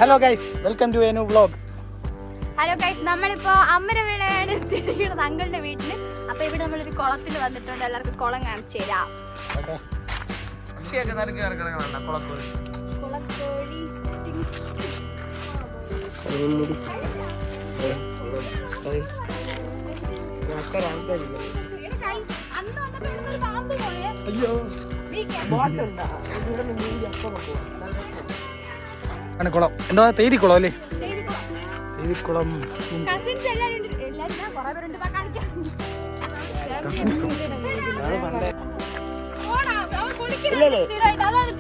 Hello guys, welcome to a new vlog. Hello guys, നമ്മളിപ്പോ അമ്മരവിളയാണ് എത്തിയിരിക്കുന്നത് അങ്കിളുടെ വീട്ടില്. അപ്പൊ ഇവിടെ നമ്മളൊരു കുളത്തിൽ വന്നിട്ടുണ്ട്. എല്ലാവർക്കും കുളം കാണിച്ചു തരാം. കുളം എന്താ തേതിക്കുളം അല്ലേ? തേതിക്കുളം.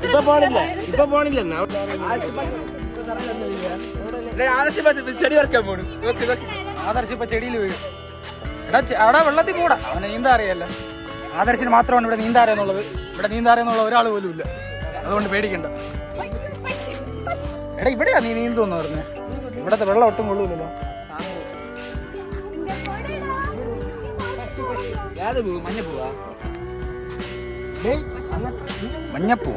ഇപ്പൊ പോണില്ല. ആദർശ് ഇപ്പൊ ചെടിയിൽ വീഴും. അവിടെ വെള്ളത്തിൽ പോടാ, അവനെ നീന്താ അറിയാലോ. ആദർശിന് മാത്രമാണ് ഇവിടെ നീന്താ അറിയാന്നുള്ളത്. ഇവിടെ നീന്താ അറിയാന്നുള്ള ഒരാൾ പോലും ഇല്ല, അതുകൊണ്ട് പേടിക്കണ്ട. എടാ ഇവിടെയാ നീ നീന്തുന്ന് പറഞ്ഞേ. ഇവിടത്തെ വെള്ളം ഒട്ടും കൊള്ളൂലല്ലോ. മഞ്ഞപ്പൂ.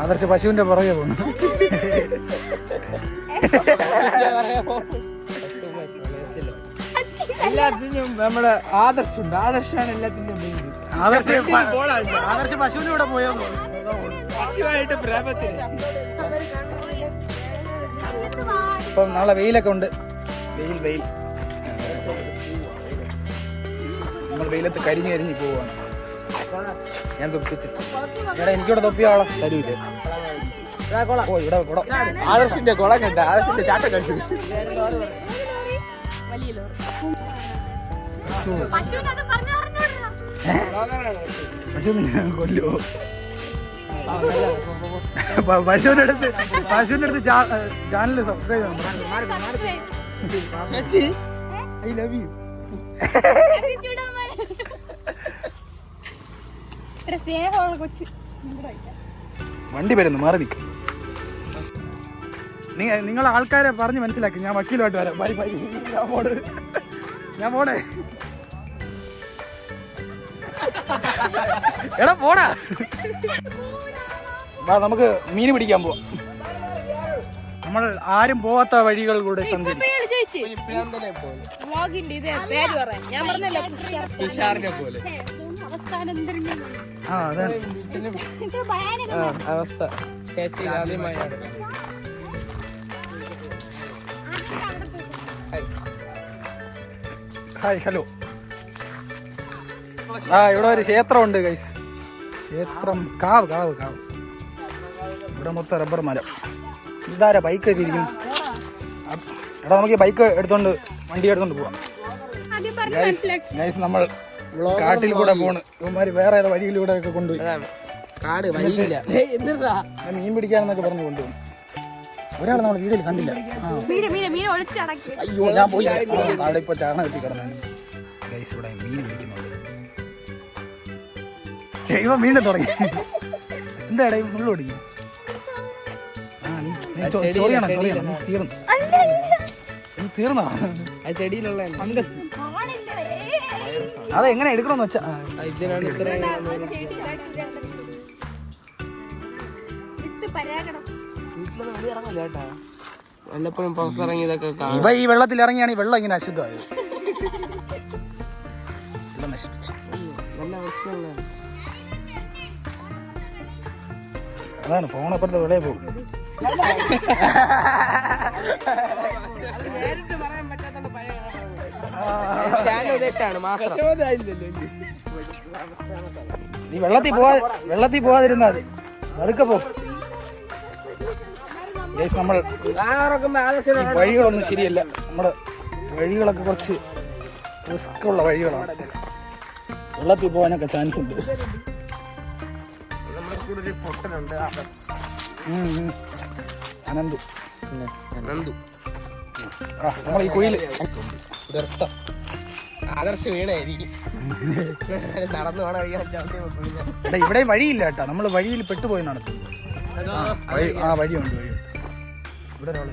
ആദർശ പശുവിന്റെ പുറകെ പോണു. എല്ലാത്തിനും നമ്മുടെ ആദർശുണ്ട്. ആദർശാണ് എല്ലാത്തിനും മെയിൻ. ആദർശ പശുവിന്റെ കൂടെ പോയോ? പശുവായിട്ട് പ്രേമത്തിന്. ഇപ്പം നാളെ വെയിലൊക്കെ ഉണ്ട്. വെയിൽ നമ്മൾ വെയിലത്ത് കരിഞ്ഞ് പോവാണ്. ഞാൻ തൊപ്പിച്ചു. എടാ എനിക്കിവിടെ തൊപ്പിയാളെ തരൂല്ലേ? ഓ ഇവിടെ കുളം. ആദർശിന്റെ കുളം കണ്ട. ആദർശിന്റെ ചാട്ടം കളിച്ചു. പശു കൊല്ലോ. പശുവിന്റെ അടുത്ത് channel subscribe I love you. വണ്ടി വരുന്നു, മാറി നിൽക്കും. നിങ്ങൾ ആൾക്കാരെ പറഞ്ഞ് മനസ്സിലാക്കി. ഞാൻ വക്കീലുമായിട്ട് വരാം. Bye bye. ഞാൻ പോണേ. എടാ പോടാ. നമുക്ക് മീൻ പിടിക്കാൻ പോവാം. നമ്മൾ ആരും പോവാത്ത വഴികളിലൂടെ സഞ്ചരിക്കും. അവസ്ഥ ഹായ് ഹലോ. ഇവിടെ ഒരു ക്ഷേത്രമുണ്ട് ഗൈസ്. ക്ഷേത്രം കാവ് കാവ് കാവ്. ഇവിടെ മൊത്തം റബ്ബർ മരം. ഇതാരാ ബൈക്കൊക്കെ ഇരിക്കുന്നു? എടാ നമുക്ക് ബൈക്ക് എടുത്തോണ്ട് വണ്ടി എടുത്തോണ്ട് പോവാം. ഗൈസ് നമ്മൾ കാട്ടിൽ കൂടെ പോണ്. ഇവന്മാര് വേറെ ഏതോ വഴിയിലൂടെ ഒക്കെ കൊണ്ടുപോയി. മീൻ പിടിക്കാനെന്നൊക്കെ പറഞ്ഞു കൊണ്ടുപോകും. ഒരാൾ നമ്മൾ വീഡിയോയിൽ കണ്ടില്ല. അയ്യോ ഞാൻ പോയി. അവിടെ ഇപ്പൊ ചാണകം എത്തി കിടന്നു. ഗൈസ് ഇവിടെ മീൻ പിടിക്കുന്നുണ്ട്. ഇവ വീണ്ടും തുടങ്ങി. എന്താടാ മുള്ള ഓടിക്കും? തീർന്നോ? ചെടിയിലുള്ള ഫംഗസ്. അതെങ്ങനെ എടുക്കണമെന്ന് വെച്ചാ വല്ലപ്പോഴും പുറത്തിറങ്ങിയതൊക്കെ ഇവ ഈ വെള്ളത്തിൽ ഇറങ്ങിയാണ് ഈ വെള്ളം ഇങ്ങനെ അശുദ്ധമായത്. വെള്ളം നശിപ്പിച്ചു. അതാണ് ഫോണപ്പുറത്ത് വെളിയെ പോകും. നീ വെള്ളത്തിൽ പോവാതിരുന്നാൽ അതൊക്കെ പോ. നമ്മൾ വഴികളൊന്നും ശരിയല്ല. നമ്മുടെ വഴികളൊക്കെ കുറച്ച് റിസ്ക് ഉള്ള വഴികളാണ്. വെള്ളത്തിൽ പോകാനൊക്കെ ചാൻസ് ഉണ്ട്. അനന്തു നമ്മൾ ഈ കുയില് ആദർശ് വീണായിരിക്കും. നടന്നു പോണ ഇവിടെ വഴിയില്ല കേട്ടാ. നമ്മള് വഴിയിൽ പെട്ടുപോയി നടത്തും. വഴിയുണ്ട്. ഇവിടെ ഒരാള്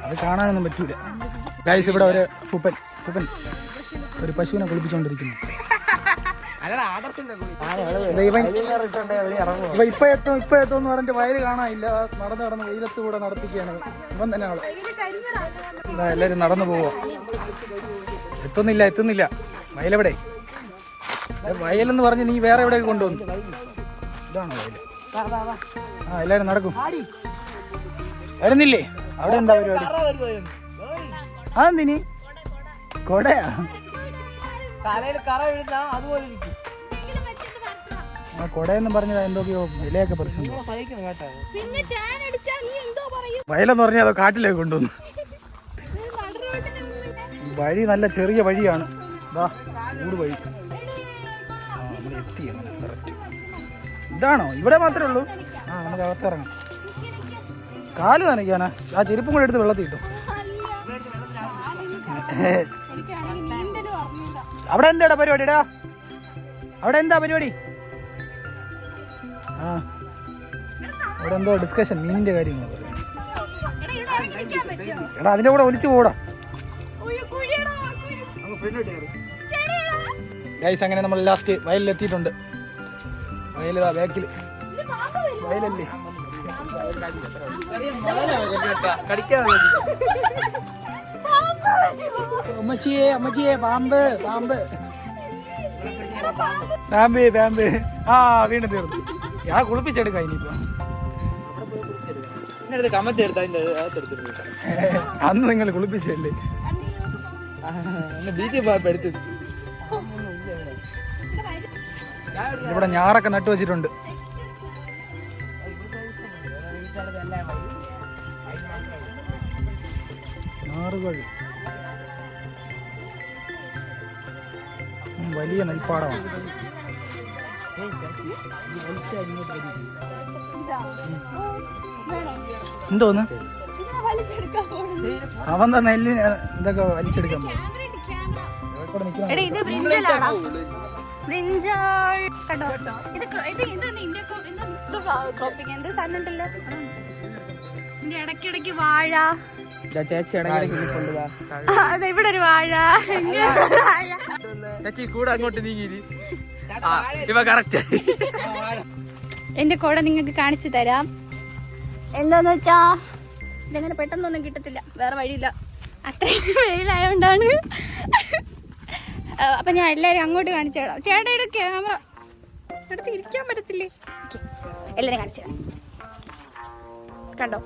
അത് കാണാനൊന്നും പറ്റൂല ഗൈസ്. ഇവിടെ ഒരു പൂപ്പൻ ഒരു പശുവിനെ കുളിപ്പിച്ചുകൊണ്ടിരിക്കുന്നു. ഇപ്പൊ എത്തും എന്ന് പറഞ്ഞിട്ട് വയല് കാണാനില്ല. നടന്ന് വെയിലത്ത് കൂടെ നടത്തിക്കുകയാണ് ഇവൻ തന്നെ ആള്. എല്ലാരും നടന്നു പോവാ. എത്തുന്നില്ല. വയലെവിടെ? വയലെന്ന് പറഞ്ഞ് നീ വേറെ എവിടെയൊക്കെ കൊണ്ടുവന്നു. ഇതാണോ വയല്? ആ എല്ലാരും നടക്കും. വരുന്നില്ലേ? അവിടെ എന്താ പരിപാടി? അതെന്തിനി? കൊടയാ? ആ കൊടയെന്ന് പറഞ്ഞത് എന്തൊക്കെയോ ഇലയൊക്കെ പറിച്ചു. വയലെന്ന് പറഞ്ഞാൽ അതോ കാട്ടിലേക്ക് കൊണ്ടുവന്നു. വഴി നല്ല ചെറിയ വഴിയാണ്. ഊട് വഴി. ആ നമ്മൾ എത്തി. അങ്ങനെ കറക്റ്റ്. ഇതാണോ? ഇവിടെ മാത്രമേ ഉള്ളൂ. ആ നമുക്ക് അകത്തിറങ്ങാം. കാല് നനയ്ക്കാനാ? ആ ചെരുപ്പും കൂടെ എടുത്ത് വെള്ളത്തിൽ ഇട്ടു. അവിടെ എന്താടാ പരിപാടിടാ? അവിടെ എന്താ പരിപാടി? ആ അവിടെ എന്തോ ഡിസ്കഷൻ മീനിന്റെ കാര്യങ്ങൾ. എടാ അതിന്റെ കൂടെ ഒലിച്ചു പോടാ. ഗൈസ് അങ്ങനെ നമ്മൾ ലാസ്റ്റ് വയലിലെത്തിയിട്ടുണ്ട്. വയലിതാ ബാക്കില്. വയലല്ലേ? അമ്മച്ചിയെ പാമ്പ്. ആ വീണ്ടും തീർന്നു. ഞാൻ കുളിപ്പിച്ചെടുക്കാം ഇനിയിപ്പോ. അന്ന് നിങ്ങൾ കുളിപ്പിച്ചല്ലേ? ഇവിടെ ഞാറൊക്കെ നട്ടു വെച്ചിട്ടുണ്ട്. ഞാറുകൾ വലിയ നെൽപ്പാടമാണ്. എന്തോന്ന് അവൻ നെല്ല് ഇതൊക്കെ വലിച്ചെടുക്കാൻ പോകും. ഇടയ്ക്കിടയ്ക്ക് വാഴ. ചേച്ചി അതെ ഇവിടെ ഒരു വാഴ. ചേച്ചി കൂടെ അങ്ങോട്ട് നീങ്ങി. ഇവ കറക്റ്റ്. എന്റെ കൂടെ നിങ്ങൾക്ക് കാണിച്ചു തരാം. എന്താന്ന് വെച്ചാ ഇതെങ്ങനെ പെട്ടെന്നൊന്നും കിട്ടത്തില്ല. വേറെ വഴിയില്ല. അത്രയും വെയിലായോണ്ടാണ്. അപ്പൊ ഞാൻ എല്ലാരും അങ്ങോട്ട് കാണിച്ചു തരാം. ചേട്ടയുടെ ക്യാമറ അടുത്ത് ഇരിക്കാൻ പറ്റത്തില്ലേ? എല്ലാരും കാണിച്ചു തരാം. കണ്ടോ?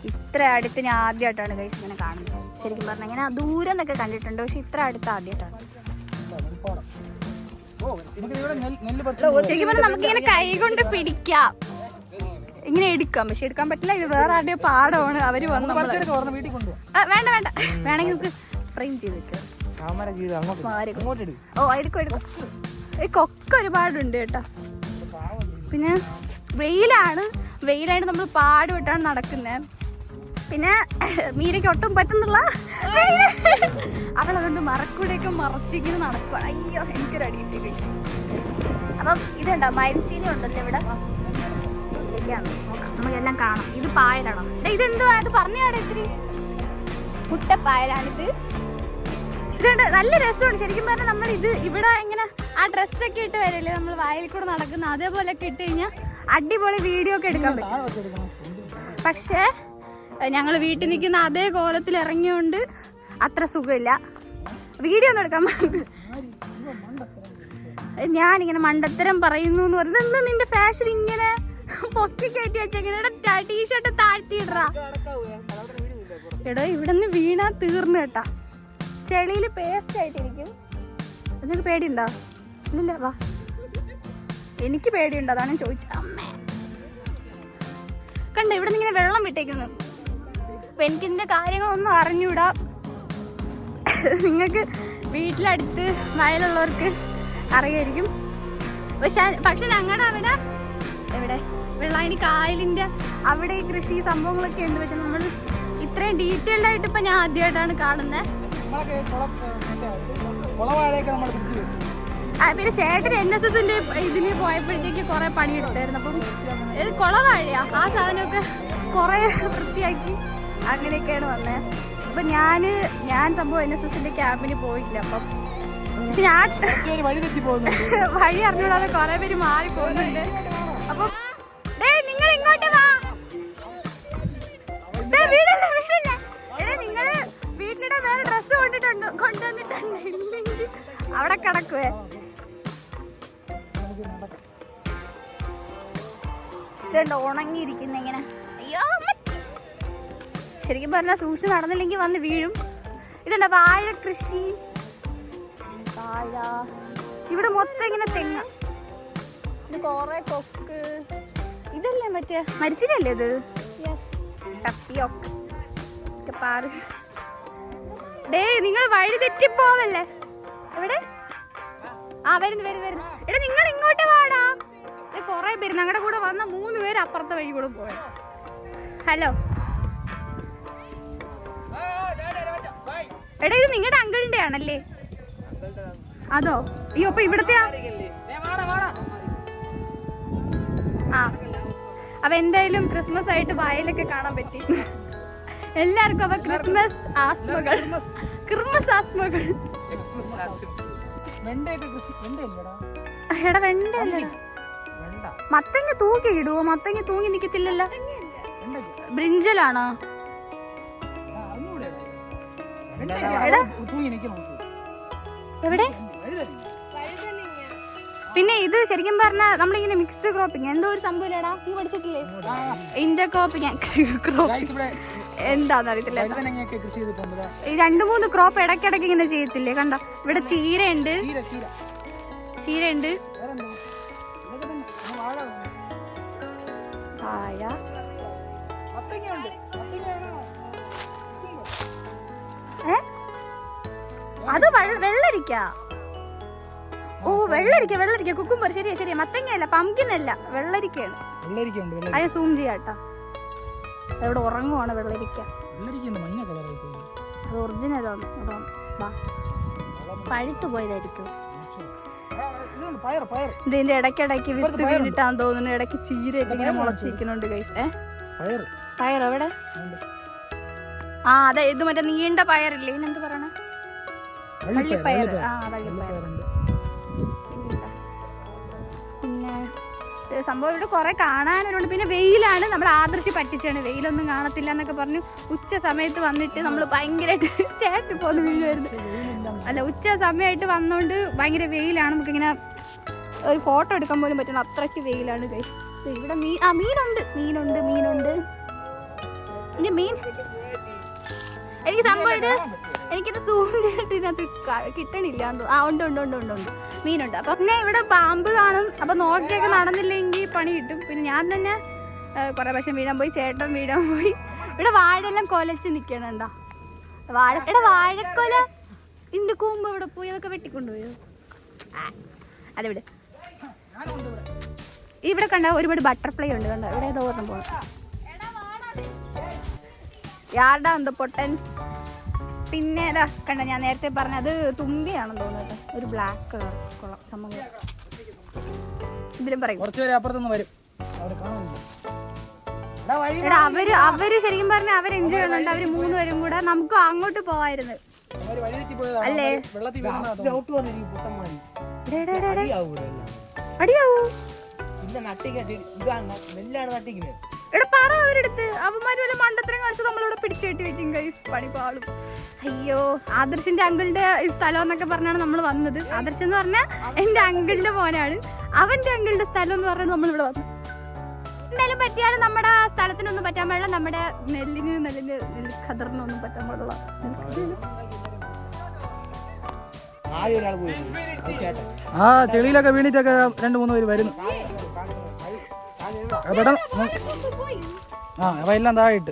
ഇത്ര അടുത്ത് ഞാൻ ആദ്യമായിട്ടാണ് ഗൈസ് ഇങ്ങനെ കാണുന്നത്. ശരിക്കും പറഞ്ഞാൽ ഇങ്ങനെ ദൂരം എന്നൊക്കെ കണ്ടിട്ടുണ്ട്. പക്ഷെ ഇത്ര അടുത്ത് ആദ്യമായിട്ടാണ്. ശരിക്കും പറഞ്ഞാൽ നമുക്കിങ്ങനെ കൈ കൊണ്ട് പിടിക്കാം, ഇങ്ങനെ എടുക്കാം. പക്ഷെ എടുക്കാൻ പറ്റില്ല. ഇത് വേറെ ആരുടെയോ പാടമാണ്. അവര് വന്ന് വേണ്ട വേണമെങ്കിൽ നമുക്ക് ഫ്രെയിം ചെയ്ത് വെക്കാം. ഓ എടുക്കും. ഈ കൊക്ക ഒരുപാടുണ്ട് കേട്ടോ. പിന്നെ വെയിലായിട്ട് നമ്മൾ പാടുവിട്ടാണ് നടക്കുന്നത്. പിന്നെ മീരയ്ക്ക് ഒട്ടും പറ്റുന്നില്ല. അവളതുകൊണ്ട് മറക്കൂടെയൊക്കെ മറച്ചിങ്ങനെ നടക്കുവാണ്. അയ്യോ എനിക്കൊരു അടി കിട്ടി. അപ്പം ഇതുണ്ടോ മരിച്ചീനി ഉണ്ടല്ലോ ഇവിടെ. നമുക്കെല്ലാം കാണാം. ഇത് പായലാണോ? ഇതെന്തുവാ? അത് പറഞ്ഞാടെ ഇത്തിരി മുട്ടപ്പായലാണിത്. ഇതുണ്ട് നല്ല രസമാണ്. ശരിക്കും പറഞ്ഞാൽ നമ്മൾ ഇത് ഇവിടെ ഇങ്ങനെ ആ ഡ്രസ്സൊക്കെ ഇട്ട് വരല്ലേ നമ്മൾ വയലിൽ കൂടെ നടക്കുന്ന, അതേപോലെയൊക്കെ ഇട്ട് കഴിഞ്ഞാൽ അടിപൊളി വീഡിയോ ഒക്കെ എടുക്കാൻ പറ്റും. പക്ഷേ ഞങ്ങൾ വീട്ടിൽ നിൽക്കുന്ന അതേ കോലത്തിൽ ഇറങ്ങിയോണ്ട് അത്ര സുഖമില്ല. വീഡിയോ ഒന്നും എടുക്കാൻ. ഞാനിങ്ങനെ മണ്ടത്തരം പറയുന്നു എന്ന് പറയുന്നത് എന്താ? നിന്റെ ഫാഷൻ ഇങ്ങനെ പൊക്കി കയറ്റി വെച്ചേക്കണ. ടീഷർട്ട് താഴ്ത്തിയിടറാ. എടോ ഇവിടെ നിന്ന് വീണാ തീർന്നു കേട്ടാ. ചെളിയിൽ പേസ്റ്റ് ആയിട്ടിരിക്കും. നിങ്ങൾക്ക് പേടിയുണ്ടോ? ഇല്ല വാ. എനിക്ക് പേടിയുണ്ടോ? അതാണ് ചോദിച്ചത്. അമ്മേ കണ്ട ഇവിടെ നിന്ന് ഇങ്ങനെ വെള്ളം വിട്ടേക്കുന്നു. അപ്പൊ എനിക്കിതിന്റെ കാര്യങ്ങളൊന്നും അറിഞ്ഞൂടാ. നിങ്ങൾക്ക് വീട്ടിലടുത്ത് വയലുള്ളവർക്ക് അറിയായിരിക്കും. പക്ഷെ ഞങ്ങളുടെ അവിടെ എവിടെ വെള്ളായണി കായലിന്റെ അവിടെ ഈ കൃഷി സംഭവങ്ങളൊക്കെ ഉണ്ട്. പക്ഷെ നമ്മൾ ഇത്രയും ഡീറ്റെയിൽഡ് ആയിട്ട് ഇപ്പൊ ഞാൻ ആദ്യമായിട്ടാണ് കാണുന്നത്. പിന്നെ ചേട്ടൻ NSSന്റെ ഇതിന് പോയപ്പോഴത്തേക്ക് കുറെ പണി എടുത്തായിരുന്നു. അപ്പം ഇത് കുളവാഴിയാ ആ സാധനമൊക്കെ കുറെ വൃത്തിയാക്കി അങ്ങനെയൊക്കെയാണ് വന്നത്. അപ്പൊ ഞാൻ സംഭവം NSSന്റെ ക്യാമ്പിന് പോയില്ല. അപ്പം പക്ഷെ ഞാൻ വഴി അറിഞ്ഞൂടാതെ കുറെ പേര് മാറി പോകുന്നുണ്ട്. അപ്പം നിങ്ങൾ ഇങ്ങോട്ട് വാ. വീടല്ല നിങ്ങള് വീട്ടിലിടെ വേറെ ഡ്രസ്സ് കൊണ്ടുവന്നിട്ടുണ്ട് ഇല്ലെങ്കിൽ അവിടെ കിടക്കുവേ. ഇതുണ്ട് ഉണങ്ങിയിരിക്കുന്ന ഇങ്ങനെ. അയ്യോ ശരിക്കും പറഞ്ഞാൽ സൂക്ഷിച്ച് നടന്നില്ലെങ്കിൽ വന്ന് വീഴും. ഇതുണ്ട് വാഴ കൃഷി. വാഴ ഇവിടെ മൊത്തം ഇങ്ങനെ തെങ്ങ. ഇത് കൊറേ കൊക്ക്. ഇതല്ലേ മറ്റേ മരിച്ചില്ലല്ലേ ഇത്? നിങ്ങൾ വഴി തെറ്റിപ്പോവല്ലേ? എവിടെ? വരുന്നു. എടാ നിങ്ങൾ ഇങ്ങോട്ട് വാടാ. കൊറേ പേര് ഞങ്ങളുടെ കൂടെ വന്ന 3 പേര് അപ്പുറത്തെ വഴി കൂടെ പോയ. ഹലോ എടാ ഇത് നിങ്ങളുടെ അങ്കിളിന്റെ ആണല്ലേ? അതോ? അയ്യോ അപ്പൊ ഇവിടത്തെ അപ്പൊ എന്തായാലും ക്രിസ്മസ് ആയിട്ട് വയലൊക്കെ കാണാൻ പറ്റി എല്ലാവർക്കും. അപ്പൊ ക്രിസ്മസ് ആസ്മകൾ. എടാ വെണ്ടല്ല, മത്തങ്ങ തൂക്കി ഇടുവോ? മത്തങ്ങ തൂങ്ങി നിക്കത്തില്ലല്ലോ. ബ്രിഞ്ചലാണോ? എവിടെ? പിന്നെ ഇത് ശരിക്കും പറഞ്ഞാൽ നമ്മളിങ്ങനെ മിക്സ്ഡ് ക്രോപ്പിംഗ് എന്തോ ഒരു സംഭവം ഇല്ലടാ, നീ പഠിച്ചിട്ടില്ലേ? ഇന്റർ ക്രോപ്പിംഗ് എന്താന്ന് അറിയത്തില്ല. 2-3 ക്രോപ്പ് ഇടയ്ക്കിടയ്ക്ക് ഇങ്ങനെ ചെയ്യത്തില്ലേ? കണ്ട ഇവിടെ ചീരയുണ്ട്. വാഴ, അത് വെള്ളരിക്ക. ഓ വെള്ളരിക്ക കുക്കുംബർ. ശരിയാ മത്തങ്ങയല്ല, പംകിൻ അല്ല, വെള്ളരിക്കയാണ്. അത് സൂം ചെയ്യാട്ടോ. അവിടെ ഉറങ്ങുവാണ് വെള്ളരിക്ക. അത് ഒറിജിനലാണ്. അതാണ് പഴുത്തു പോയതായിരിക്കും. ഇതിന്റെ ഇടയ്ക്കിടയ്ക്ക് വിത്ത് വീണിട്ടാന്ന് തോന്നുന്നു. ഇടയ്ക്ക് ചീരയൊക്കെ ഇങ്ങനെ മുളച്ചിരിക്കുന്നുണ്ട് ഗൈസ്. പയർ എവിടെ? അതെ ഇത് മറ്റേ നീണ്ട പയറില്ലേ, ഇതിനെന്ത് പറയണേ? വള്ളിപ്പയർ. വള്ളിപ്പയർ. പിന്നെ സംഭവം ഇവിടെ കുറെ കാണാനുണ്ട്. പിന്നെ വെയിലാണ്, നമ്മൾ ആദർശി പറ്റിച്ചാണ്. വെയിലൊന്നും കാണത്തില്ല എന്നൊക്കെ പറഞ്ഞു ഉച്ച സമയത്ത് വന്നിട്ട് നമ്മൾ ഭയങ്കരമായിട്ട് ചേട്ടി പോന്ന് വീഴുമായിരുന്നു. അല്ല ഉച്ച സമയമായിട്ട് വന്നോണ്ട് ഭയങ്കര വെയിലാണ്. നമുക്കിങ്ങനെ ഒരു ഫോട്ടോ എടുക്കാൻ പോലും പറ്റണം, അത്രയ്ക്ക് വെയിലാണ് ഗൈസ്. ഇവിടെ മീനുണ്ട്. ഇനി മീൻ എനിക്ക് സംഭവം ഇത് എനിക്കിത് സൂം ചെയ്തിട്ട് ഇതിനകത്ത് കിട്ടണില്ല. ഉണ്ട് മീനുണ്ട്. അപ്പൊ പിന്നെ ഇവിടെ പാമ്പ് കാണും. അപ്പൊ നോക്കിയൊക്കെ നടന്നില്ലെങ്കിൽ പണി കിട്ടും. പിന്നെ ഞാൻ തന്നെ കുറെ പ്രാവശ്യം വീഴാൻ പോയി, ചേട്ടൻ വീഴാൻ പോയി. ഇവിടെ വാഴെല്ലാം കൊലച്ച് നിക്കണുണ്ടോ? വാഴക്കൊല ഇന്റെ കൂമ്പ് ഇവിടെ പോയി, അതൊക്കെ വെട്ടിക്കൊണ്ടുപോയോ? അതെവിടെ? ഇവിടെ കണ്ട ഒരുപാട് ബട്ടർഫ്ലൈ ഉണ്ട്. കണ്ടോ ഇവിടെ ഏതോ ഓർമ്മ പോകണം. യാർഡാ എന്തോ പൊട്ടൻ. പിന്നെ ഇതാ കണ്ട, ഞാൻ നേരത്തെ പറഞ്ഞത് തുമ്പിയാണെന്ന് തോന്നുന്നത്. ഒരു ബ്ലാക്ക് കളർ കൊള്ളാം സംഭവം. ഇതിലും പറയും അവര് ശരിക്കും പറഞ്ഞാൽ അവർ എൻജോയ് ചെയ്യുന്നുണ്ട്. അവര് 3 പേരും കൂടെ. നമുക്ക് അങ്ങോട്ട് പോവായിരുന്നു അല്ലേ? അടിയാവൂ. എടാ പറ അവരെടുത്ത്. അവന്മാര് വല്ല മണ്ടത്തരം കാണിച്ച് നമ്മളിവിടെ പിടിച്ചേട്ടി വെക്കും ഗൈസ്. പണി പാളും. അയ്യോ ആദർശിന്റെ അങ്കിളിന്റെ സ്ഥലം എന്നൊക്കെ പറഞ്ഞാണ് നമ്മൾ വന്നത്. ആദർശ് എന്ന് പറഞ്ഞാൽ എന്റെ അങ്കിളിന്റെ മോനാണ്. അവന്റെ അങ്കിളിന്റെ സ്ഥലം എന്ന് പറഞ്ഞാണ് നമ്മളിവിടെ വന്നത്. എന്തായാലും പറ്റിയാലും നമ്മുടെ സ്ഥലത്തിനൊന്നും പറ്റാൻ പാടില്ല, നമ്മുടെ നെല്ലിന് ഖദറിനൊന്നും പറ്റാൻ പാടില്ല. ചെളിയിലൊക്കെ വീണിട്ടൊക്കെ 2-3 പേര് വരുന്നു. എല്ലാം താഴെയിട്ട്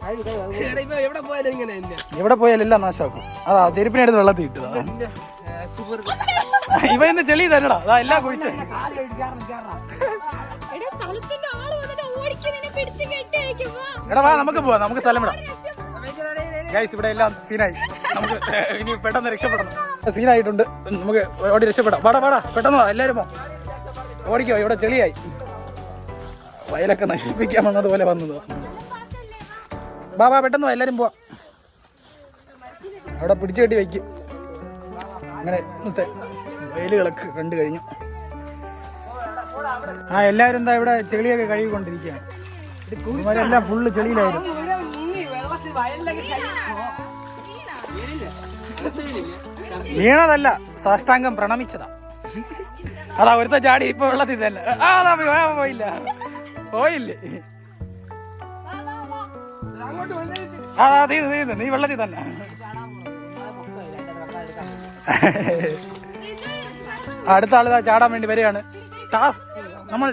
എവിടെ പോയാലും എല്ലാം നാശാക്കും. അതാ ചെരുപ്പിനെടുത്ത് വെള്ളത്തിൽ ഇട്ടതാ. ഇവ ഇന്ന് ചെളി തന്നെടാ, അതാ എല്ലാം കുഴിച്ചേ. എടാ വാ നമുക്ക് പോവാം, നമുക്ക് സ്ഥലം വിടാം ഗൈസ്. ഇവിടെ എല്ലാം സീനായി. നമുക്ക് ഇനി പെട്ടെന്ന് രക്ഷപ്പെടണം. സീനായിട്ടുണ്ട്. നമുക്ക് ഓടി രക്ഷപ്പെടാം. വാടാ പെട്ടെന്ന് വാ, എല്ലാവരും പോ. ഓടിക്കോ, ഇവിടെ ചെളിയായി. വയലൊക്കെ നശിപ്പിക്കാൻ വന്നതുപോലെ വന്നത്. വാ പെട്ടെന്ന് വാ, എല്ലാവരും പോവാ. അവിടെ പിടിച്ചു കെട്ടി വയ്ക്കും. അങ്ങനെ ഇന്നത്തെ വെയിലുകളൊക്കെ കണ്ടു കഴിഞ്ഞു. എല്ലാവരും എന്താ ഇവിടെ ചെളിയൊക്കെ കഴുകിക്കൊണ്ടിരിക്കുകയാണ്. ഇവരെല്ലാം ഫുള്ള് ചെളിയിലായിരുന്നു. വീണതല്ല, സാഷ്ടാംഗം പ്രണമിച്ചതാ. അതാ ഒരുത്ത ചാടി ഇപ്പൊ വെള്ളത്തിൽ തന്നെ. പോയില്ലേ? തീർന്നു, നീ വെള്ളത്തിൽ തന്നെ. അടുത്ത ആളിതാ ചാടാൻ വേണ്ടി വരികയാണ്. നമ്മൾ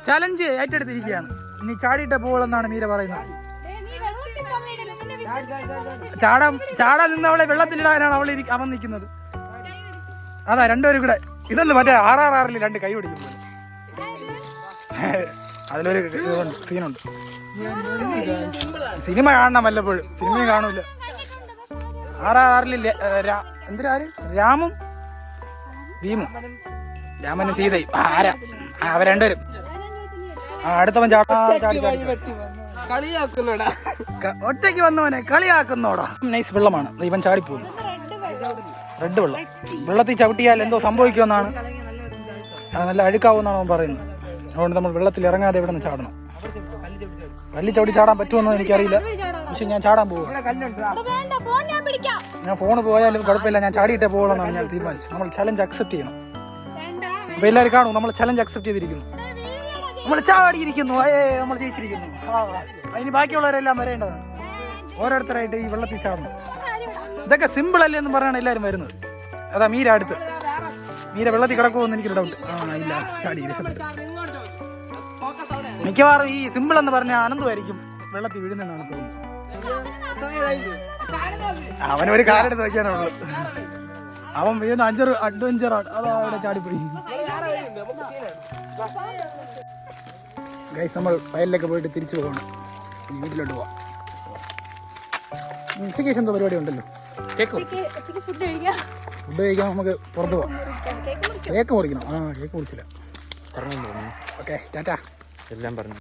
ചലഞ്ച് ഏറ്റെടുത്തിരിക്കുകയാണ്. ഇനി ചാടിയിട്ടേ പോകുമെന്നാണ് മീര പറയുന്നത്. ചാടാൻ നിന്നവളെ വെള്ളത്തിലിടാനാണ് അവൻ നിൽക്കുന്നത്. അതാ രണ്ടുപേരും കൂടെ. ഇതൊന്നും മറ്റേ RRR 2 കൈ പിടിക്കുന്നത്. അതിലൊരു സീനുണ്ട്. സിനിമ കാണണം വല്ലപ്പോഴും. സിനിമയും കാണൂല. RRR എന്തിനാര്? രാമും ഭീമും, രാമനും സീതയും. ആരാ അവ രണ്ടുപേരും. അടുത്തവൻ ഒറ്റയ്ക്ക് വന്നവനെ കളിയാക്കുന്നോടാ. നൈസ് വെള്ളമാണ്. ഇവൻ ചാടിപ്പോകുന്നു. റെഡ് വെള്ളം. വെള്ളത്തിൽ ചവിട്ടിയാൽ എന്തോ സംഭവിക്കുമെന്നാണ്, നല്ല അഴുക്കാവുമെന്നാണ് അവൻ പറയുന്നത്. അതുകൊണ്ട് നമ്മൾ വെള്ളത്തിൽ ഇറങ്ങാതെ ഇവിടെ നിന്ന് ചാടണം. കല്ല് ചവിട്ടി ചാടാൻ പറ്റുമെന്നോ എനിക്കറിയില്ല, പക്ഷെ ഞാൻ ചാടാൻ പോകും. ഞാൻ ഫോണ് പോയാലും കുഴപ്പമില്ല, ഞാൻ ചാടിയിട്ടേ പോകണമെന്നാണ് ഞാൻ തീരുമാനിച്ചത്. നമ്മൾ ചലഞ്ച് അക്സെപ്റ്റ് ചെയ്യണം. അപ്പൊ എല്ലാവരും കാണും, നമ്മൾ ചലഞ്ച് അക്സെപ്റ്റ് ചെയ്തിരിക്കുന്നു. നമ്മൾ ചാടിയിരിക്കുന്നു. നമ്മൾ ജയിച്ചിരിക്കുന്നു. അതിന് ബാക്കിയുള്ളവരെല്ലാം വരേണ്ടതാണ്. ഓരോരുത്തരായിട്ട് ഈ വെള്ളത്തിൽ ചാടണം. ഇതൊക്കെ സിമ്പിൾ അല്ലേ എന്ന് പറഞ്ഞാണ് എല്ലാവരും വരുന്നത്. അതാ മീര അടുത്ത്. മീര വെള്ളത്തിൽ കിടക്കുമെന്ന് എനിക്കൊരു ഡൗട്ട്. ഇല്ല, ചാടി രക്ഷപ്പെട്ടു. മിക്കവാറും ഈ സിമ്പിൾ എന്ന് പറഞ്ഞാൽ അനന്തമായിരിക്കും വെള്ളത്തിൽ വീഴുന്നതെന്നാണ് തോന്നുന്നത്. അവനൊരു കാലെടുത്ത് വയ്ക്കാനുള്ളൂ. അവൻ വീഴുന്ന അഡ്വഞ്ചറാണ്. അതാ അവിടെ ചാടിപ്പോയി. ഗൈസ്, നമ്മൾ വയലിലൊക്കെ പോയിട്ട് തിരിച്ചു പോകണം. ഇനി വീട്ടിലോട്ട് പോവാം. ഉച്ചയ്ക്ക് ശേഷം എന്തോ പരിപാടി ഉണ്ടല്ലോ. ഫുഡ് കഴിക്കാൻ നമുക്ക് പുറത്ത് പോവാം. കേക്ക് മുറിക്കണം. കേക്ക് മുറിച്ചില്ല. ഓക്കെ, ടാറ്റാ. എല്ലാം പറഞ്ഞു.